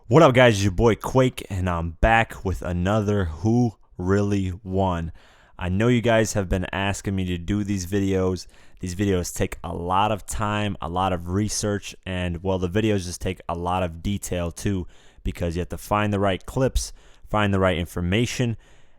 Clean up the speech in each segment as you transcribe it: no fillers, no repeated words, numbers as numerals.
What up, guys? It's your boy Quake, and I'm back with another Who Really Won. I know you guys have been asking me to do these videos. These videos take a lot of time, a lot of research, and well, the videos just take a lot of detail too, because you have to find the right clips, find the right information,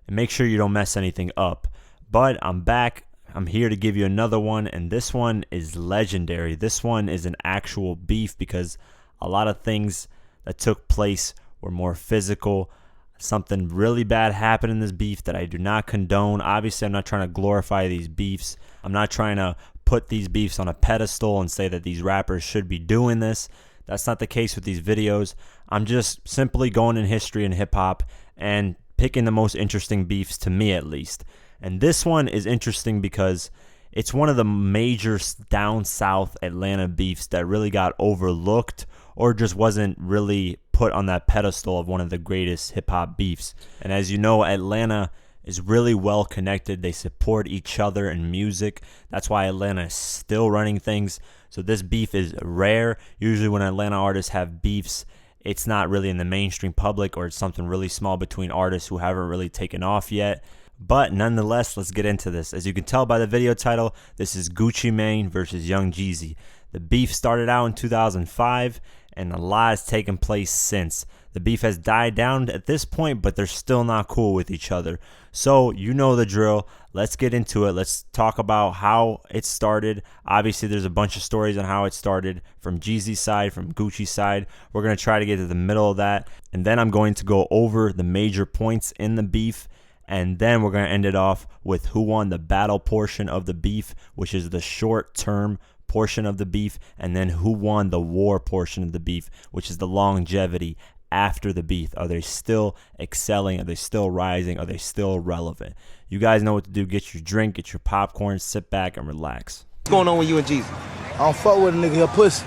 and make sure you don't mess anything up. But I'm back. I'm here to give you another one, and this one is legendary. This one is an actual beef because a lot of things that took place were more physical. Something really bad happened in this beef that I do not condone. Obviously, I'm not trying to glorify these beefs. I'm not trying to put these beefs on a pedestal and say that these rappers should be doing this. That's not the case with these videos. I'm just simply going in history and hip-hop and picking the most interesting beefs, to me at least. And this one is interesting because it's one of the major down south Atlanta beefs that really got overlooked or just wasn't really put on that pedestal of one of the greatest hip-hop beefs. And as you know, Atlanta is really well connected. They support each other in music. That's why Atlanta is still running things. So this beef is rare. Usually when Atlanta artists have beefs, it's not really in the mainstream public, or it's something really small between artists who haven't really taken off yet. But nonetheless, let's get into this. As you can tell by the video title, this is Gucci Mane versus Young Jeezy. The beef started out in 2005, and a lot has taken place since. The beef has died down at this point, but they're still not cool with each other. So you know the drill. Let's get into it. Let's talk about how it started. Obviously, there's a bunch of stories on how it started from Jeezy's side, from Gucci's side. We're going to try to get to the middle of that, and then I'm going to go over the major points in the beef. And then we're going to end it off with who won the battle portion of the beef, which is the short-term portion of the beef, and then who won the war portion of the beef, which is the longevity after the beef. Are they still excelling? Are they still rising? Are they still relevant? You guys know what to do. Get your drink, get your popcorn, sit back, and relax. What's going on with you and Jeezy? I don't fuck with a nigga, he pussy.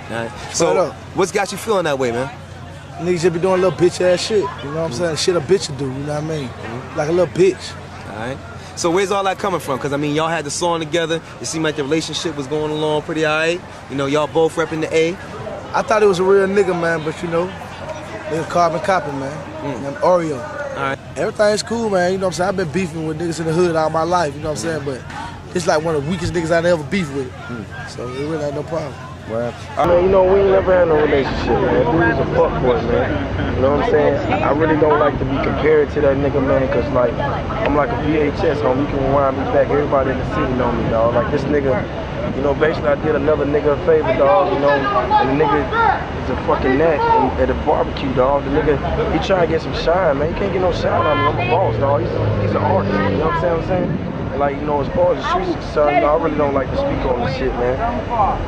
Right. So, what's got you feeling that way, man? Niggas just be doing little bitch ass shit. You know what I'm saying? Shit a bitch would do, you know what I mean? Like a little bitch. Alright. So where's all that coming from? Because I mean, y'all had the song together. It seemed like the relationship was going along pretty alright. You know, y'all both repping the A. I thought it was a real nigga, man, but you know, nigga carbon copy, man. I'm Oreo. Alright. Everything's cool, man. You know what I'm saying? I've been beefing with niggas in the hood all my life, you know what I'm saying? But it's like one of the weakest niggas I ever beefed with. So it really ain't no problem. Well, I mean, you know, we ain't never had no relationship, man. Dude was a fuckboy, man. You know what I'm saying? I really don't like to be compared to that nigga, man, because, like, I'm like a VHS, homie. You can rewind me back. Everybody in the city know me, dog. Like, this nigga, you know, basically I did another nigga a favor, dog, you know, and the nigga is a fucking gnat at a barbecue, dog. The nigga, he trying to get some shine, man. He can't get no shine on me. I'm a boss, dog. He's an artist, you know what I'm saying? Like, you know, as far as the streets are concerned, you know, I really don't like to speak on this shit, man.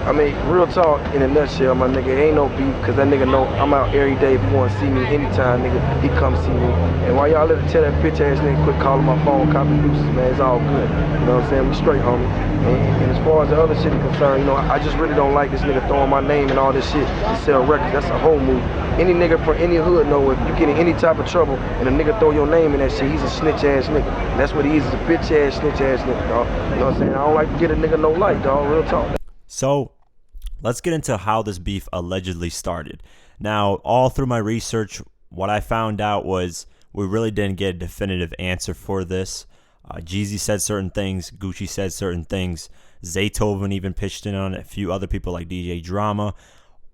I mean, real talk, in a nutshell, my nigga, ain't no beef, because that nigga know I'm out every day. If you want to see me anytime, nigga, he come see me. And while y'all let her tell that bitch ass nigga quit calling my phone, copy deuces, man, it's all good. You know what I'm saying? We straight, homie. And as far as the other shit is concerned, you know, I just really don't like this nigga throwing my name and all this shit to sell records. That's a whole move. Any nigga from any hood know if you get in any type of trouble and a nigga throw your name in that shit, he's a snitch ass nigga. And that's what he is, a bitch ass, snitch ass nigga, dog. You know what I'm saying? I don't like to get a nigga no light, dog. Real talk. So let's get into how this beef allegedly started. Now, all through my research, what I found out was we really didn't get a definitive answer for this. Jeezy said certain things. Gucci said certain things. Zaytoven even pitched in on it. A few other people like DJ Drama.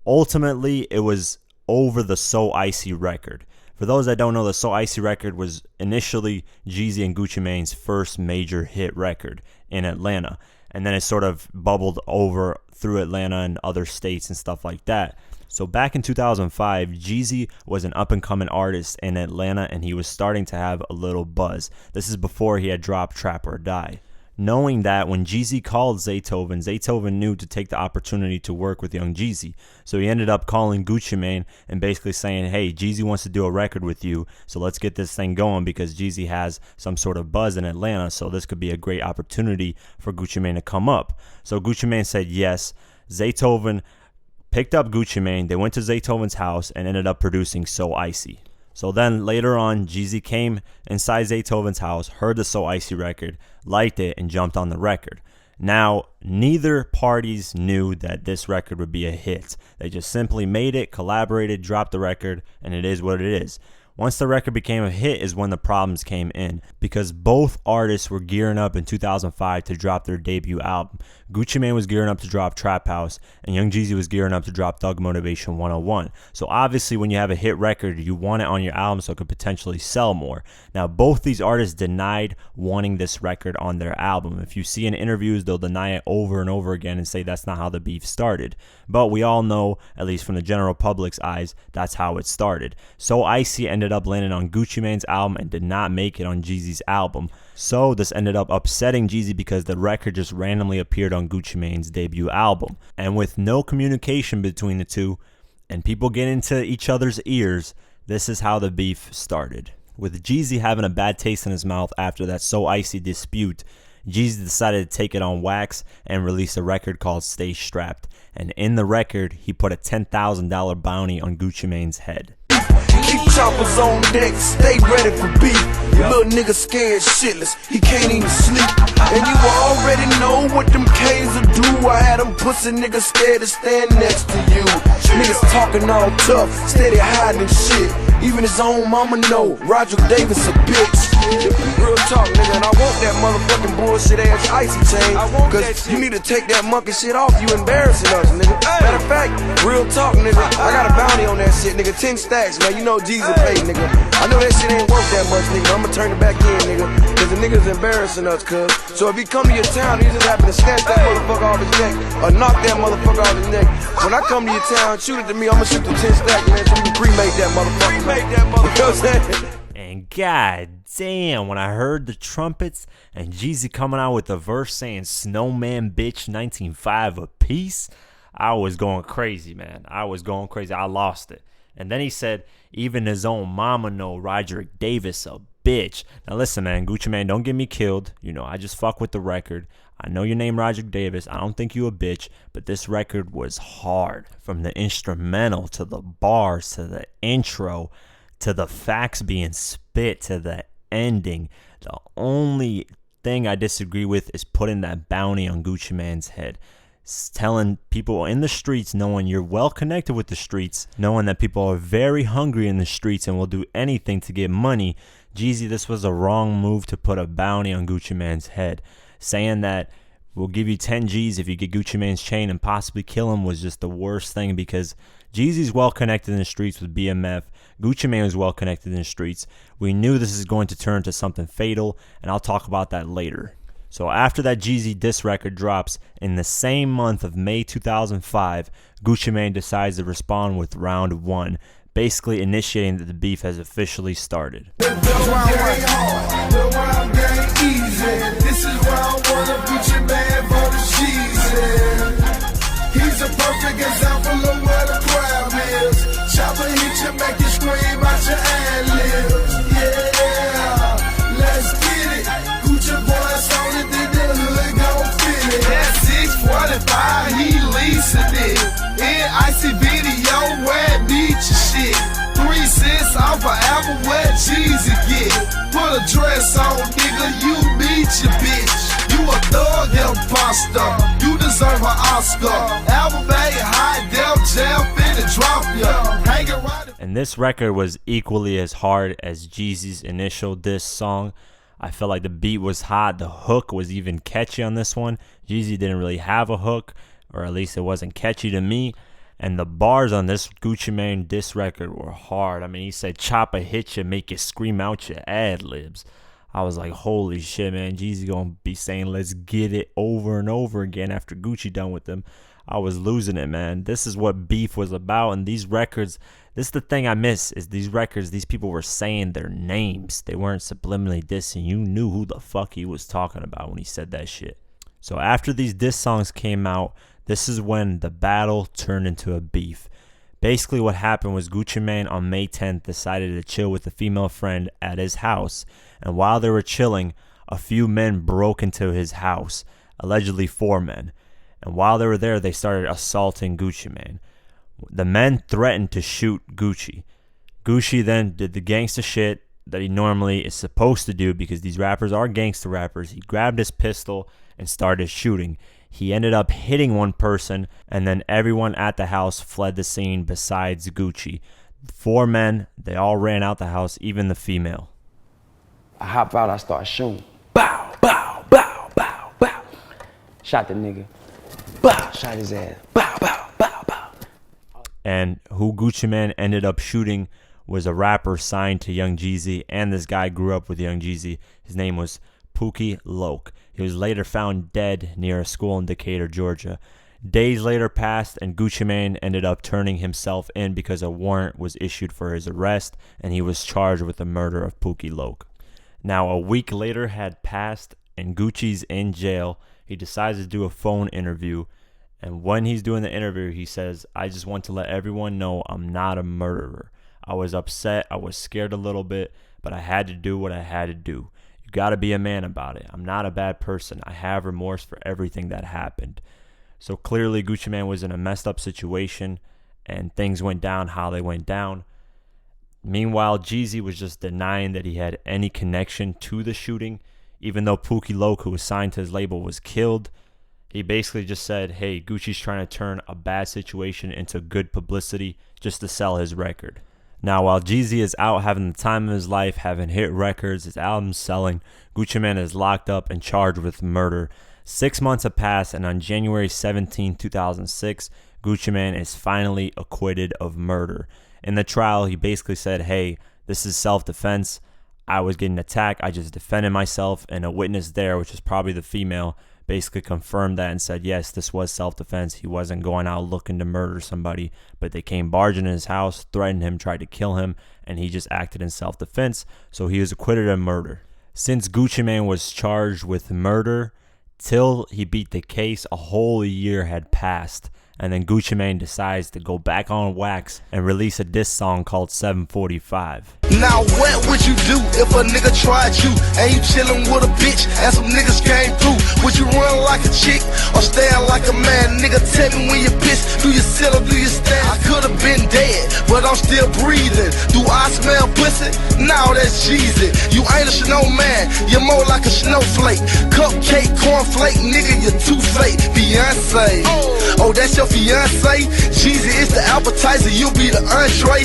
Ultimately, it was over the So Icy record. For those that don't know, the So Icy record was initially Jeezy and Gucci Mane's first major hit record in Atlanta. And then it sort of bubbled over through Atlanta and other states and stuff like that. So back in 2005, Jeezy was an up-and-coming artist in Atlanta, and he was starting to have a little buzz. This is before he had dropped Trap or Die. Knowing that, when Jeezy called Zaytoven, Zaytoven knew to take the opportunity to work with Young Jeezy. So he ended up calling Gucci Mane and basically saying, hey, Jeezy wants to do a record with you, so let's get this thing going because Jeezy has some sort of buzz in Atlanta, so this could be a great opportunity for Gucci Mane to come up. So Gucci Mane said yes. Zaytoven picked up Gucci Mane. They went to Zaytoven's house and ended up producing So Icy. So then later on, Jeezy came inside Zaytoven's house, heard the So Icy record, liked it, and jumped on the record. Now, neither parties knew that this record would be a hit. They just simply made it, collaborated, dropped the record, and it is what it is. Once the record became a hit is when the problems came in, because both artists were gearing up in 2005 to drop their debut album. Gucci Mane was gearing up to drop Trap House, and Young Jeezy was gearing up to drop Thug Motivation 101. So obviously when you have a hit record, you want it on your album so it could potentially sell more. Now both these artists denied wanting this record on their album. If you see in interviews, they'll deny it over and over again and say that's not how the beef started. But we all know, at least from the general public's eyes, that's how it started. So Icy ended up landing on Gucci Mane's album and did not make it on Jeezy's album. So this ended up upsetting Jeezy because the record just randomly appeared on Gucci Mane's debut album. And with no communication between the two and people getting into each other's ears, this is how the beef started. With Jeezy having a bad taste in his mouth after that So Icy dispute, Jeezy decided to take it on wax and release a record called Stay Strapped. And in the record, he put a $10,000 bounty on Gucci Mane's head. Keep choppers on deck, stay ready for beef. Little nigga scared shitless, he can't even sleep. And you already know what them K's will do. I had them pussy niggas scared to stand next to you. Niggas talking all tough, steady hiding shit. Even his own mama know Roger Davis a bitch. Real talk, nigga, and I want that motherfucking bullshit ass icy chain. Cause you need to take that monkey shit off, you embarrassing us, nigga. Matter of fact, real talk, nigga, I got a bounty on that shit, nigga. 10 stacks, man, you know Jeezy paid, nigga. I know that shit ain't worth that much, nigga. I'ma turn it back in, nigga. Cause the nigga's embarrassing us, cuz. So if he come to your town, you just happen to snatch that motherfucker off his neck or knock that motherfucker off his neck. When I come to your town, shoot it to me, I'ma shoot the 10 stacks, man, so we can cremate that motherfucker. You know what I'm saying? And god damn, when I heard the trumpets and Jeezy coming out with the verse saying Snowman bitch 19.5 a piece, I was going crazy, man. I was going crazy. I lost it. And then he said, even his own mama know Roderick Davis a bitch. Now listen, man, Gucci Mane, don't get me killed. You know, I just fuck with the record. I know your name Roderick Davis. I don't think you a bitch, but this record was hard. From the instrumental to the bars to the intro to the facts being spit to the ending. The only thing I disagree with is putting that bounty on Gucci Mane's head. Telling people in the streets, knowing you're well connected with the streets, knowing that people are very hungry in the streets and will do anything to get money. Jeezy, this was a wrong move to put a bounty on Gucci Mane's head. Saying that we'll give you 10 G's if you get Gucci Mane's chain and possibly kill him was just the worst thing, because Jeezy's well connected in the streets with BMF. Gucci Mane was well connected in the streets. We knew this is going to turn to something fatal, and I'll talk about that later. So after that Jeezy diss record drops, in the same month of May 2005, Gucci Mane decides to respond with round one, basically initiating that the beef has officially started. This is round one of Gucci Mane for the Jeezy. He's a perfect example of where the crowd is. Chopper hit you, make you scream out your ad-libs. Yeah, let's get it. Gucci boys on it, then the hood gon' feel it. That 645, he leasing it. In icy video, where beat your shit. 3 cents off an album where Jeezy get. Put a dress on, nigga, you beat your bitch. You a thug imposter, you deserve an Oscar. Album ain't high, Def Jam finna drop ya. Hang around. And this record was equally as hard as Jeezy's initial diss song. I felt like the beat was hot, the hook was even catchy on this one. Jeezy didn't really have a hook, or at least it wasn't catchy to me. And the bars on this Gucci Mane diss record were hard. I mean, he said, chop a hit you, make you scream out your ad-libs. I was like, holy shit, man. Jeezy gonna be saying, let's get it over and over again after Gucci done with them. I was losing it, man. This is what beef was about. And these records, this is the thing I miss, is these records, these people were saying their names. They weren't subliminally dissing. You knew who the fuck he was talking about when he said that shit. So after these diss songs came out, this is when the battle turned into a beef. Basically what happened was Gucci Mane on May 10th decided to chill with a female friend at his house. And while they were chilling, a few men broke into his house, allegedly 4 men. And while they were there, they started assaulting Gucci Mane. The men threatened to shoot Gucci. Gucci then did the gangster shit that he normally is supposed to do, because these rappers are gangster rappers. He grabbed his pistol and started shooting. He ended up hitting one person, and then everyone at the house fled the scene besides Gucci. 4 men, they all ran out the house, even the female. I hop out, I start shooting. Bow, bow, bow, bow, bow. Shot the nigga. Bow, shot his ass. Bow, bow, bow, bow. And who Gucci Mane ended up shooting was a rapper signed to Young Jeezy, and this guy grew up with Young Jeezy. His name was Pookie Loc. He was later found dead near a school in Decatur, Georgia. Days later passed, and Gucci Mane ended up turning himself in because a warrant was issued for his arrest, and he was charged with the murder of Pookie Loc. Now, a week later had passed, and Gucci's in jail. He decides to do a phone interview, and when he's doing the interview, he says, "I just want to let everyone know I'm not a murderer. I was upset, I was scared a little bit, but I had to do what I had to do. You got to be a man about it. I'm not a bad person. I have remorse for everything that happened." So clearly Gucci Mane was in a messed up situation, and things went down how they went down. Meanwhile, Jeezy was just denying that he had any connection to the shooting, even though Pookie Loc, who was signed to his label, was killed. He basically just said, hey, Gucci's trying to turn a bad situation into good publicity just to sell his record. Now, while Jeezy is out having the time of his life, having hit records, his album's selling, Gucci Mane is locked up and charged with murder. 6 months have passed, and on January 17, 2006, Gucci Mane is finally acquitted of murder. In the trial, he basically said, hey, this is self-defense. I was getting attacked. I just defended myself, and a witness there, which is probably the female, basically confirmed that and said, yes, this was self-defense. He wasn't going out looking to murder somebody, but they came barging in his house, threatened him, tried to kill him, and he just acted in self-defense, so he was acquitted of murder. Since Gucci Mane was charged with murder, till he beat the case, a whole year had passed. And then Gucci Mane decides to go back on wax and release a diss song called 745. Now what would you do if a nigga tried you and you chillin' with a bitch and some niggas came through? Would you run like a chick or stand like a man? Nigga, tell me when you pissed, do you sit or do you stand? I could've been dead, but I'm still breathing. Do I smell pussy? Now that's Jeezy. You ain't a snowman, you're more like a snowflake. Cupcake, cornflake, nigga, you're too fake. Beyonce, oh that's your fiance. Jeezy is the appetizer, you'll be the entree.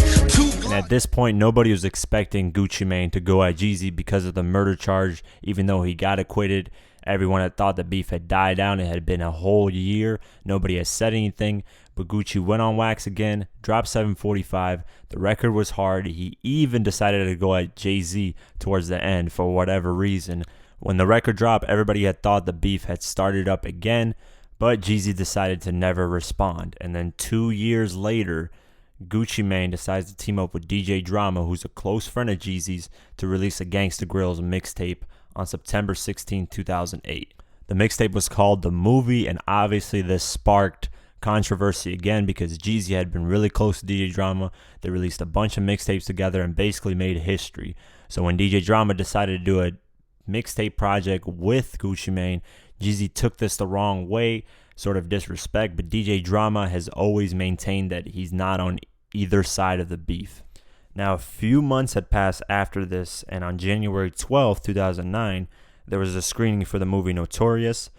And at this point, nobody was expecting Gucci Mane to go at Jeezy because of the murder charge. Even though he got acquitted, everyone had thought the beef had died down. It had been a whole year. Nobody had said anything. But Gucci went on wax again, dropped 745. The record was hard. He even decided to go at Jay-Z towards the end for whatever reason. When the record dropped, everybody had thought the beef had started up again. But Jeezy decided to never respond. And then 2 years later, Gucci Mane decides to team up with DJ Drama, who's a close friend of Jeezy's, to release a Gangsta Grillz mixtape on September 16, 2008. The mixtape was called The Movie, and obviously this sparked controversy again because Jeezy had been really close to DJ Drama. They released a bunch of mixtapes together and basically made history. So when DJ Drama decided to do a mixtape project with Gucci Mane, Jeezy took this the wrong way, sort of disrespect, but DJ Drama has always maintained that he's not on either side of the beef. Now, a few months had passed after this, and on January 12, 2009, there was a screening for the movie Notorious.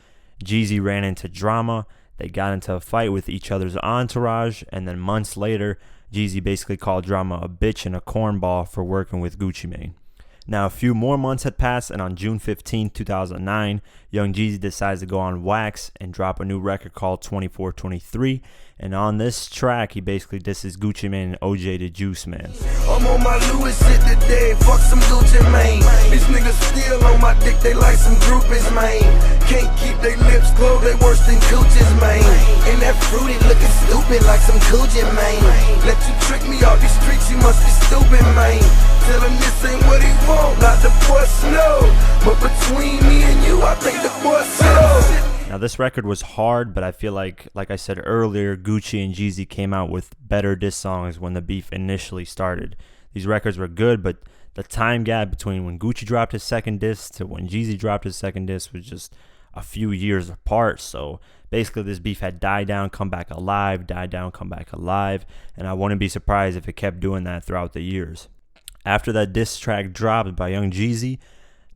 Jeezy ran into Drama. They got into a fight with each other's entourage, and then months later, Jeezy basically called Drama a bitch and a cornball for working with Gucci Mane. Now, a few more months had passed, and on June 15, 2009, Young Jeezy decides to go on wax and drop a new record called 2423. And on this track, he basically disses Gucci Mane and OJ the Juice Man. I'm on my Louis shit today, fuck some Gucci Mane. These niggas still on my dick, they like some groupies, man. Can't keep their lips closed, they worse than Gucci's, man. And that fruity looking stupid like some Gucci, man. Let you trick me off these streets, you must be stupid, man. Tell him this ain't what he want, not the boy Snow. But between me and you, I think the boy Snow. Now, this record was hard, but I feel like I said earlier, Gucci and Jeezy came out with better diss songs when the beef initially started. These records were good, but the time gap between when Gucci dropped his second diss to when Jeezy dropped his second diss was just a few years apart. So basically, this beef had died down, come back alive, died down, come back alive, and I wouldn't be surprised if it kept doing that throughout the years. After that diss track dropped by Young Jeezy,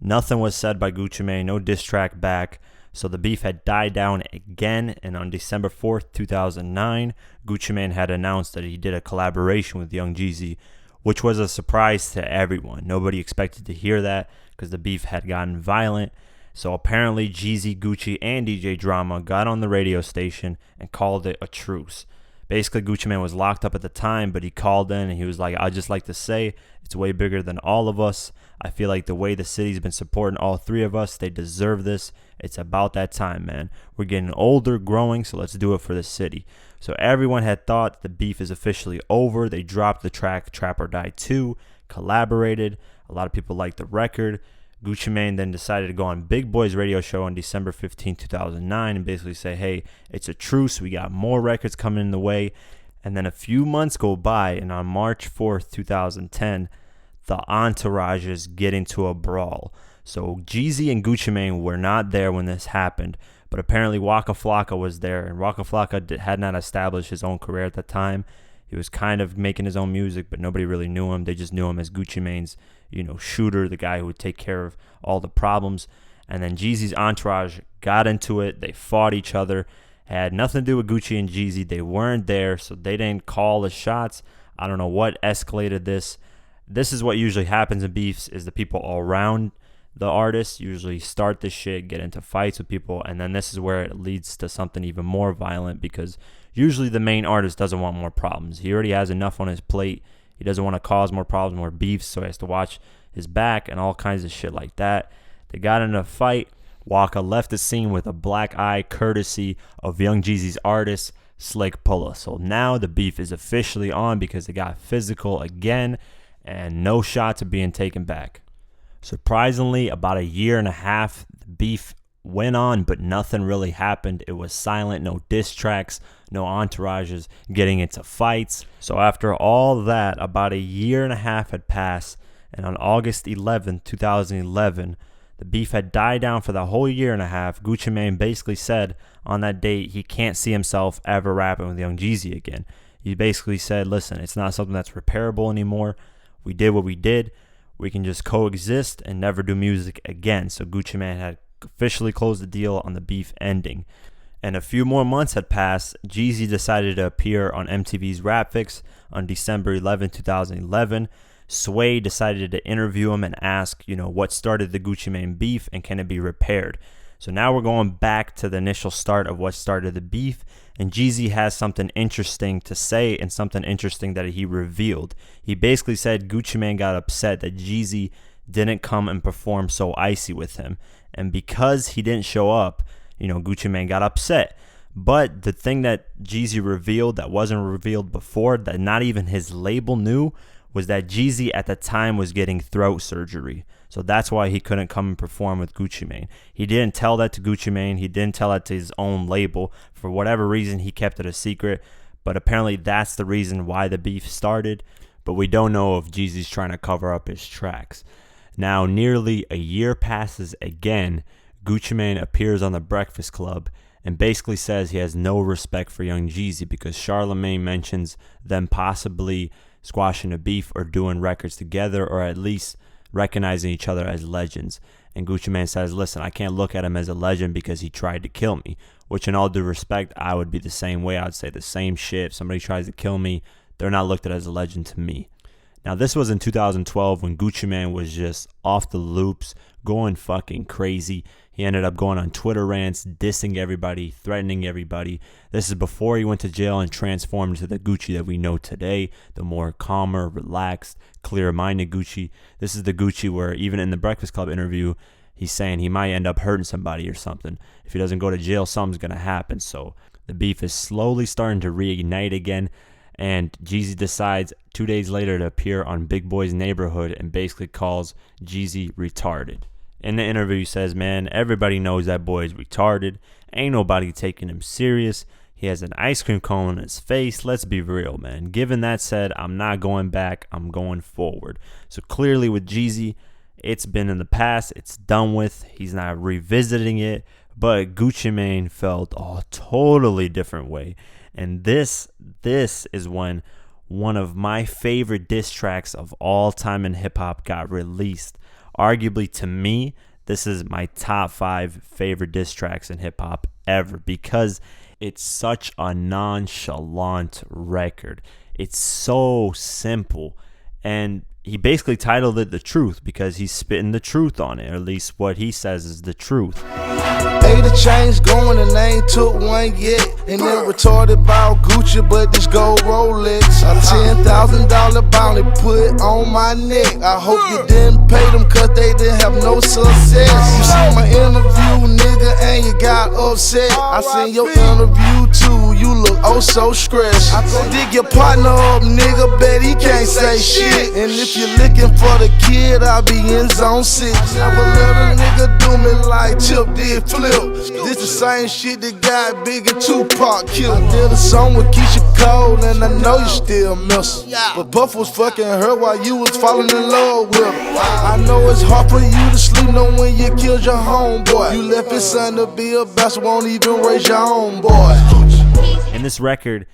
nothing was said by Gucci Mane, no diss track back. So the beef had died down again, and on December 4th, 2009, Gucci Mane had announced that he did a collaboration with Young Jeezy, which was a surprise to everyone. Nobody expected to hear that because the beef had gotten violent. So apparently Jeezy, Gucci, and DJ Drama got on the radio station and called it a truce. Basically, Gucci Mane was locked up at the time, but he called in and he was like, I'd just like to say it's way bigger than all of us. I feel like the way the city's been supporting all three of us, they deserve this. It's about that time, man. We're getting older, growing, so let's do it for the city. So everyone had thought the beef is officially over. They dropped the track Trap or Die 2, collaborated. A lot of people liked the record. Gucci Mane then decided to go on Big Boy's radio show on December 15, 2009 and basically say, hey, it's a truce. We got more records coming in the way. And then a few months go by, and on March 4th, 2010, the entourages get into a brawl. So Jeezy and Gucci Mane were not there when this happened, but apparently Waka Flocka was there, and Waka Flocka had not established his own career at the time. He was kind of making his own music, but nobody really knew him. They just knew him as Gucci Mane's, shooter, the guy who would take care of all the problems. And then Jeezy's entourage got into it. They fought each other. It had nothing to do with Gucci and Jeezy. They weren't there, so they didn't call the shots. I don't know what escalated this. This is what usually happens in beefs, is the people around the artists usually start this shit, get into fights with people, and then this is where it leads to something even more violent, because usually the main artist doesn't want more problems. He already has enough on his plate. He doesn't want to cause more problems, more beefs, so he has to watch his back and all kinds of shit like that. They got in a fight. Waka left the scene with a black eye, courtesy of Young Jeezy's artist, Slick Pulla. So now the beef is officially on because it got physical again, and no shots are being taken back. Surprisingly, about a year and a half, the beef went on, but nothing really happened. It was silent, no diss tracks, no entourages getting into fights. So after all that, about a year and a half had passed, and on August 11th, 2011, the beef had died down for the whole year and a half. Gucci Mane basically said on that date he can't see himself ever rapping with Young Jeezy again. He basically said, listen, it's not something that's repairable anymore. We did what we did. We can just coexist and never do music again. So Gucci Mane had officially closed the deal on the beef ending. And a few more months had passed. Jeezy decided to appear on MTV's Rap Fix on December 11, 2011. Sway decided to interview him and ask, what started the Gucci Mane beef and can it be repaired? So now we're going back to the initial start of what started the beef, and Jeezy has something interesting to say and something interesting that he revealed. He basically said Gucci Mane got upset that Jeezy didn't come and perform So Icy with him, and because he didn't show up, Gucci Mane got upset. But the thing that Jeezy revealed that wasn't revealed before, that not even his label knew, was that Jeezy at the time was getting throat surgery. So that's why he couldn't come and perform with Gucci Mane. He didn't tell that to Gucci Mane. He didn't tell that to his own label. For whatever reason, he kept it a secret. But apparently that's the reason why the beef started. But we don't know if Jeezy's trying to cover up his tracks. Now, nearly a year passes again. Gucci Mane appears on The Breakfast Club and basically says he has no respect for Young Jeezy because Charlemagne mentions them possibly squashing a beef or doing records together, or at least recognizing each other as legends. And Gucci Mane says, listen, I can't look at him as a legend because he tried to kill me, which in all due respect, I would be the same way. I would say the same shit. If somebody tries to kill me, they're not looked at as a legend to me. Now, this was in 2012 when Gucci Mane was just off the loops, going fucking crazy. He ended up going on Twitter rants, dissing everybody, threatening everybody. This is before he went to jail and transformed into the Gucci that we know today, the more calmer, relaxed, clear-minded Gucci. This is the Gucci where even in the Breakfast Club interview, he's saying he might end up hurting somebody or something. If he doesn't go to jail, something's going to happen. So the beef is slowly starting to reignite again. And Jeezy decides 2 days later to appear on Big Boy's Neighborhood and basically calls Jeezy retarded. In the interview, he says, man, everybody knows that boy is retarded. Ain't nobody taking him serious. He has an ice cream cone on his face. Let's be real, man. Given that said, I'm not going back. I'm going forward. So clearly with Jeezy, it's been in the past. It's done with. He's not revisiting it. But Gucci Mane felt a totally different way. And this is when one of my favorite diss tracks of all time in hip-hop got released. Arguably, to me, this is my top 5 favorite diss tracks in hip hop ever because it's such a nonchalant record. It's so simple, and he basically titled it The Truth because he's spitting the truth on it, or at least what he says is the truth. Hey, the chain's going and I ain't took one yet. And they're retarded about Gucci, but this gold Rolex. A $10,000 bounty put on my neck. I hope you didn't pay them cause they didn't have no success. You see my interview, nigga, and you got upset. I seen your interview too, you look oh so stressed. I go dig your partner up, nigga, bet he can't say shit. And if you're looking for the kid, I'll be in zone 6. Never let a nigga do me like Tip did Flip. This the same shit that got Big and Tupac killed. I did a song with Keisha Cole and I know you still miss her. But Puff was fucking her while you was falling in love with her. I know it's hard for you to sleep knowing you killed your homeboy. You left his son to be a bastard, won't even raise your own boy. In this record,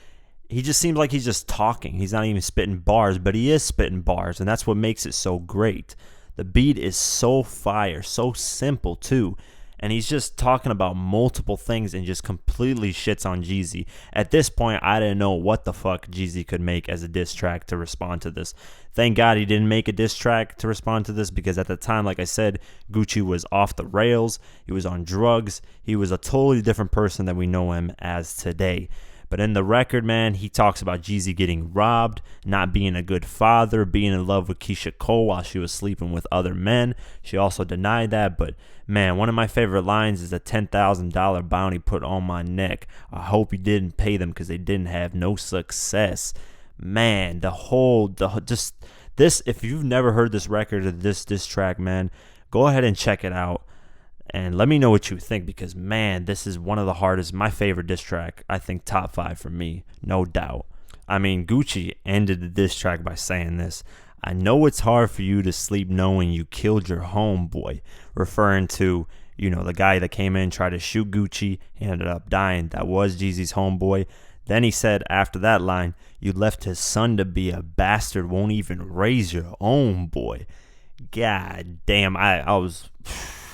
he just seems like he's just talking. He's not even spitting bars, but he is spitting bars, and that's what makes it so great. The beat is so fire, so simple too, and he's just talking about multiple things and just completely shits on Jeezy. At this point, I didn't know what the fuck Jeezy could make as a diss track to respond to this. Thank God he didn't make a diss track to respond to this, because at the time, like I said, Gucci was off the rails, he was on drugs, he was a totally different person than we know him as today. But in the record, man, he talks about Jeezy getting robbed, not being a good father, being in love with Keisha Cole while she was sleeping with other men. She also denied that, but man, one of my favorite lines is a $10,000 bounty put on my neck. I hope you didn't pay them because they didn't have no success. Man, this, if you've never heard this record or this track, man, go ahead and check it out. And let me know what you think, because, man, this is one of the hardest, my favorite diss track, I think top 5 for me, no doubt. I mean, Gucci ended the diss track by saying this: I know it's hard for you to sleep knowing you killed your homeboy, referring to, you know, the guy that came in, tried to shoot Gucci, he ended up dying. That was Jeezy's homeboy. Then he said after that line, you left his son to be a bastard, won't even raise your own boy. God damn, I was...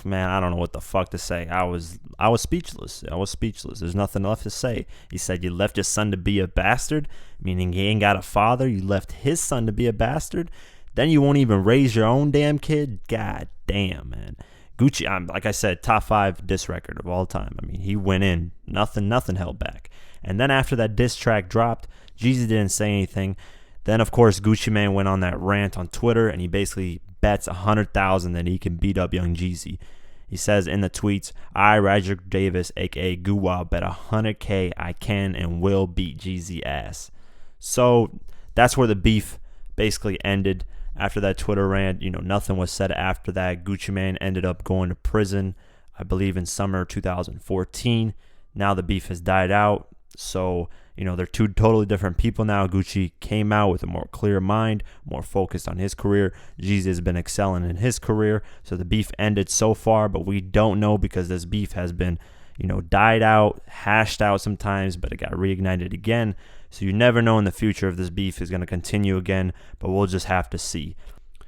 Man, I don't know what the fuck to say. I was speechless. I was speechless. There's nothing left to say. He said, you left your son to be a bastard, meaning he ain't got a father. You left his son to be a bastard. Then you won't even raise your own damn kid. God damn, man. Gucci, like I said, top 5 diss record of all time. I mean, he went in. Nothing held back. And then after that diss track dropped, Jeezy didn't say anything. Then, of course, Gucci Mane went on that rant on Twitter, and he basically bets 100,000 that he can beat up Young Jeezy. He says in the tweets, I, Roger Davis, aka Guwap, bet 100K I can and will beat Jeezy ass. So that's where the beef basically ended. After that Twitter rant, you know, nothing was said after that. Gucci Mane ended up going to prison, I believe in summer 2014. Now the beef has died out. So, you know, they're two totally different people now. Gucci came out with a more clear mind, more focused on his career. Jeezy has been excelling in his career. So the beef ended so far, but we don't know, because this beef has been, you know, died out, hashed out sometimes, but it got reignited again. So you never know in the future if this beef is going to continue again, but we'll just have to see.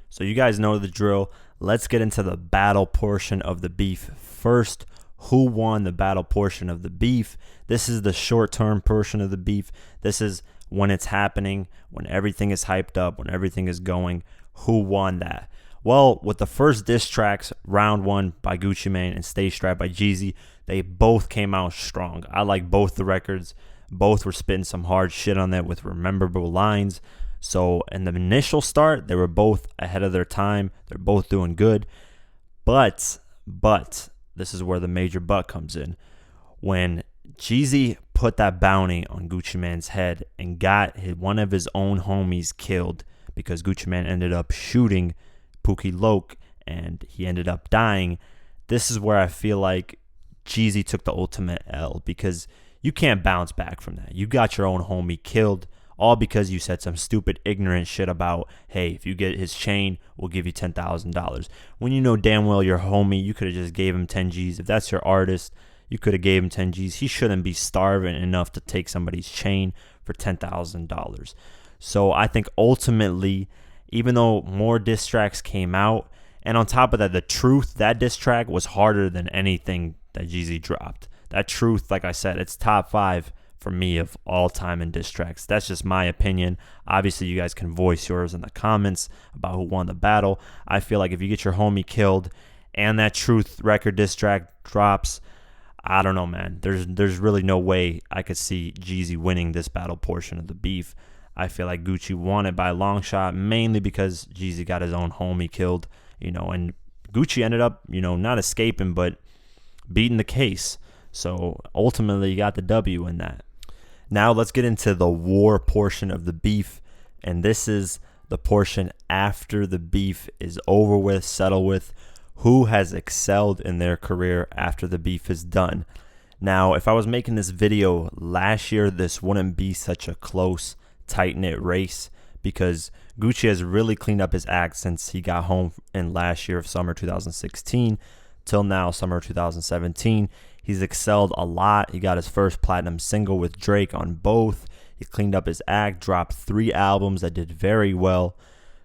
So you guys know the drill. Let's get into the battle portion of the beef first. Who won the battle portion of the beef? This is the short-term portion of the beef. This is when it's happening, when everything is hyped up, when everything is going. Who won that? Well, with the first diss tracks, Round 1 by Gucci Mane and Stay Strapped by Jeezy, they both came out strong. I like both the records. Both were spitting some hard shit on that with memorable lines. So in the initial start, they were both ahead of their time. They're both doing good. But this is where the major but comes in. When Jeezy put that bounty on Gucci Mane's head and got one of his own homies killed, because Gucci Mane ended up shooting Pookie Loke and he ended up dying, this is where I feel like Jeezy took the ultimate L, because you can't bounce back from that. You got your own homie killed, all because you said some stupid, ignorant shit about, hey, if you get his chain, we'll give you $10,000. When you know damn well your homie, you could have just gave him 10 G's. If that's your artist, you could have gave him 10 G's. He shouldn't be starving enough to take somebody's chain for $10,000. So I think ultimately, even though more diss tracks came out And on top of that, the Truth, that diss track was harder than anything that Jeezy dropped. That Truth, like I said, it's top 5 for me of all time in diss tracks. That's just my opinion. Obviously, you guys can voice yours in the comments about who won the battle. I feel like if you get your homie killed and that Truth record diss track drops, I don't know, man. There's really no way I could see Jeezy winning this battle portion of the beef. I feel like Gucci won it by a long shot, mainly because Jeezy got his own homie killed, and Gucci ended up, not escaping, but beating the case. So ultimately, he got the W in that. Now let's get into the war portion of the beef, and this is the portion after the beef is over with, settled with, who has excelled in their career after the beef is done. Now, if I was making this video last year, this wouldn't be such a close, tight-knit race because Gucci has really cleaned up his act since he got home in last year of summer 2016 till now, summer 2017. He's excelled a lot. He got his first platinum single with Drake on both. He cleaned up his act, dropped 3 albums that did very well.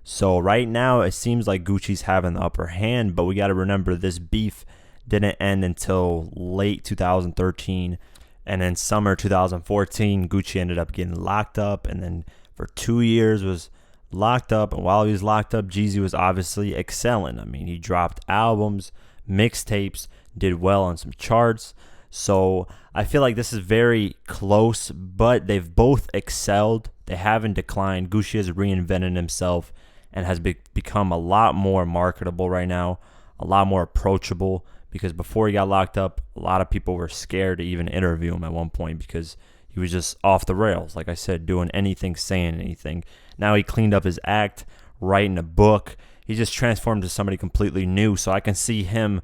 So right now, it seems like Gucci's having the upper hand, but we got to remember this beef didn't end until late 2013. And in summer 2014, Gucci ended up getting locked up, and then for 2 years was locked up. And while he was locked up, Jeezy was obviously excelling. I mean, he dropped albums, mixtapes, did well on some charts. So I feel like this is very close, but they've both excelled. They haven't declined. Gucci has reinvented himself and has become a lot more marketable right now, a lot more approachable, because before he got locked up, a lot of people were scared to even interview him at one point because he was just off the rails, like I said, doing anything, saying anything. Now he cleaned up his act, writing a book. He just transformed to somebody completely new, so I can see him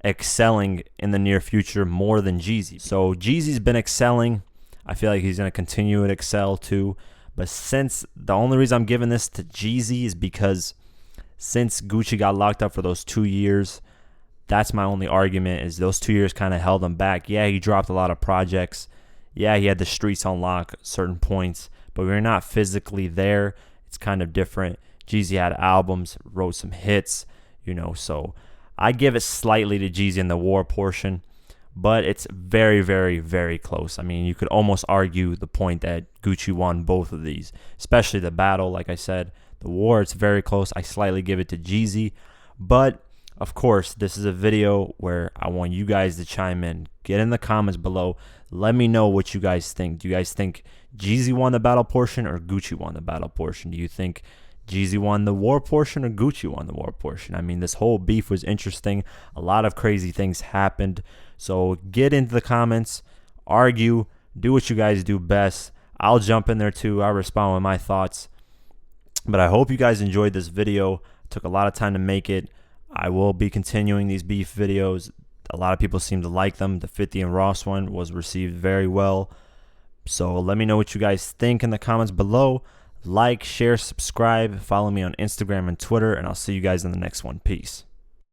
excelling in the near future more than Jeezy. So Jeezy's been excelling. I feel like he's going to continue to excel too. But since the only reason I'm giving this to Jeezy is because since Gucci got locked up for those 2 years, that's my only argument, is those 2 years kind of held him back. Yeah, he dropped a lot of projects. Yeah, he had the streets on lock at certain points, but we're not physically there. It's kind of different. Jeezy had albums, wrote some hits, so I give it slightly to Jeezy in the war portion, but it's very, very, very close. I mean, you could almost argue the point that Gucci won both of these, especially the battle. Like I said, the war, it's very close. I slightly give it to Jeezy, but of course, this is a video where I want you guys to chime in. Get in the comments below. Let me know what you guys think. Do you guys think Jeezy won the battle portion or Gucci won the battle portion? Do you think Jeezy won the war portion or Gucci won the war portion? I mean, this whole beef was interesting. A lot of crazy things happened. So get into the comments, argue, do what you guys do best. I'll jump in there too. I'll respond with my thoughts. But I hope you guys enjoyed this video. It took a lot of time to make it. I will be continuing these beef videos. A lot of people seem to like them. The 50 and Ross one was received very well. So let me know what you guys think in the comments below. Like, share, subscribe, follow me on Instagram and Twitter, and I'll see you guys in the next one. Peace.